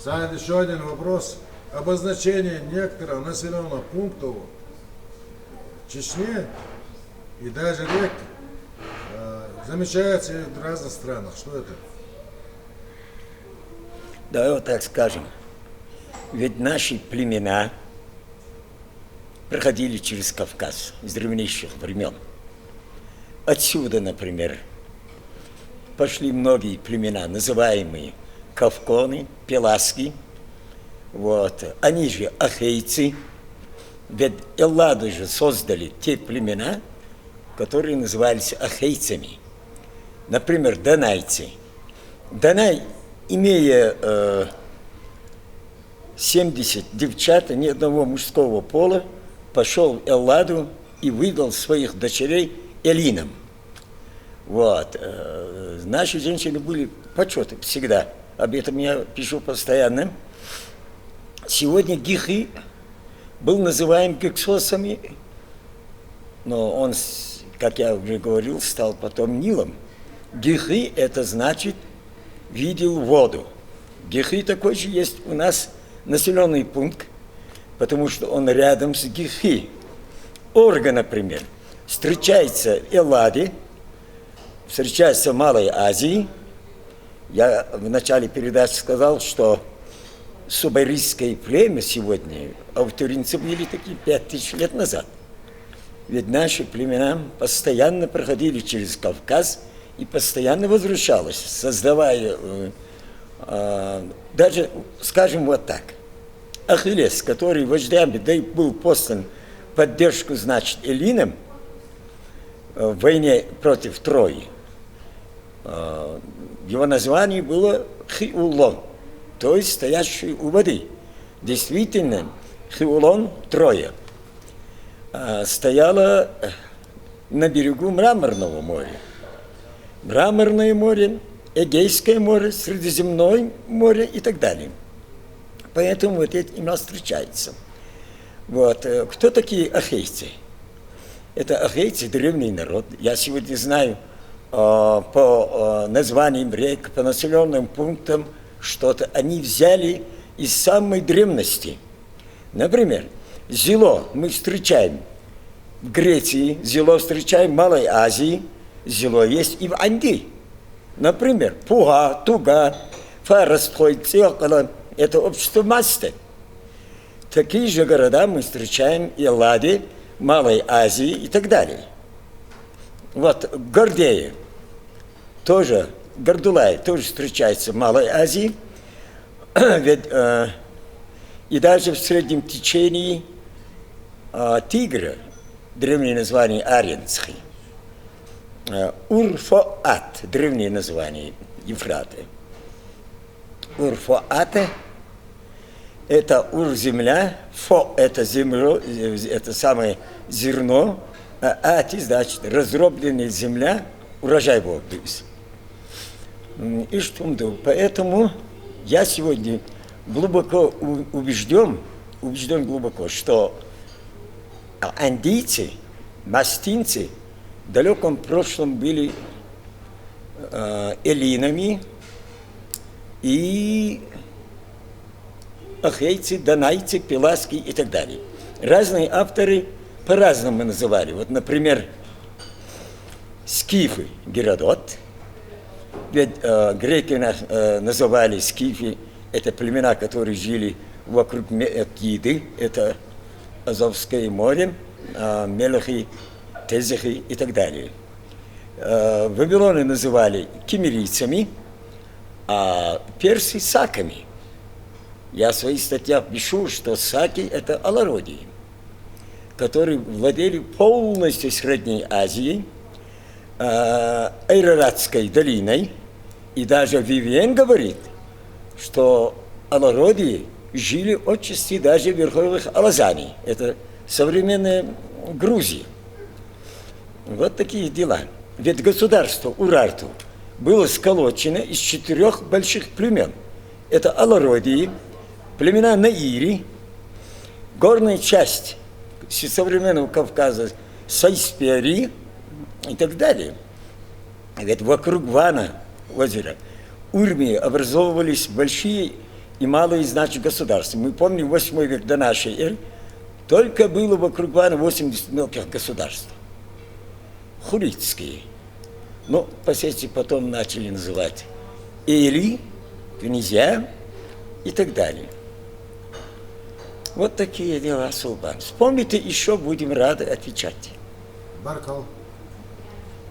Саня, еще один вопрос. Обозначение некоторых населенных пунктов в Чечне и даже рек замечается и в разных странах. Что это? Давай вот так скажем. Ведь наши племена проходили через Кавказ с древнейших времен. Отсюда, например, пошли многие племена, называемые кавконы, пеласки. Вот. Они же ахейцы. Ведь эллады же создали те племена, которые назывались ахейцами. Например, донайцы. Донай, имея 70 девчат, ни одного мужского пола, пошел в Элладу и выдал своих дочерей эллинам. Вот. Наши женщины были почеты всегда. Об этом я пишу постоянно. Сегодня Гихи был называем Гексосами, но он, как я уже говорил, стал потом Нилом. Гихи – это значит «видел воду». Гихи такой же есть у нас населенный пункт, потому что он рядом с Гихи. Орга, например, встречается в Элладе, встречается в Малой Азии. Я в начале передачи сказал, что субарийское племя сегодня, а в Туринце были такие 5000 лет назад. Ведь наши племена постоянно проходили через Кавказ и постоянно возвращалось, создавая, даже, скажем вот так, Ахиллес, который вождями, да и был послан поддержку, значит, эллинам в войне против Трои, его название было Хиулон, то есть стоящий у воды. Действительно, Хиулон, Троя, стояла на берегу Мраморного моря. Мраморное море, Эгейское море, Средиземное море и так далее. Поэтому вот эти имена встречаются. Вот. Кто такие ахейцы? Это ахейцы, древний народ. Я сегодня знаю по названиям рек, по населенным пунктам, что-то они взяли из самой древности. Например, зело мы встречаем в Греции, зело встречаем в Малой Азии, зело есть и в Анди. Например, Пуга, Туга, Фарасхой, Цекала – это общество Масты. Такие же города мы встречаем в Элладе, Малой Азии и так далее. Вот Гордея, тоже, Гордулай, тоже встречается в Малой Азии, ведь, и даже в среднем течении Тигра, древнее название Аренцхи, Урфоат, древнее название Ефрата. Урфоата – это ур-земля, фо – это земля, это самое зерно, а ати, значит, разробленная земля, урожай был. И что? Поэтому я сегодня глубоко убежден глубоко, что андийцы, мастинцы в далеком прошлом были эллинами, и ахейцы, донайцы, пеласки и так далее. Разные авторы по-разному называли. Вот, например, скифы Геродот. Ведь греки называли скифы, это племена, которые жили вокруг Мекиды, это Азовское море, Мелахи, Тезехи и так далее. Вавилоны называли киммерийцами, а персы – саками. Я в своих статьях пишу, что саки – это алародии, которые владели полностью Средней Азией, Айраратской долиной, и даже Вивиен говорит, что алародии жили отчасти даже в верховьях Алазани, это современная Грузия. Вот такие дела. Ведь государство Урарту было сколочено из 4 больших племен. Это алародии, племена Наири, горная часть современного Кавказа, Сайспери и так далее. Ведь вокруг Вана, озера, Урмии образовывались большие и малые, значит, государства. Мы помним, 8 век до нашей эры только было вокруг Ваны 80 мелких государств. Хуритские. Но, впоследствии потом начали называть эли, князья и так далее. Вот такие дела, Султан. Вспомните, еще будем рады отвечать. Баркал.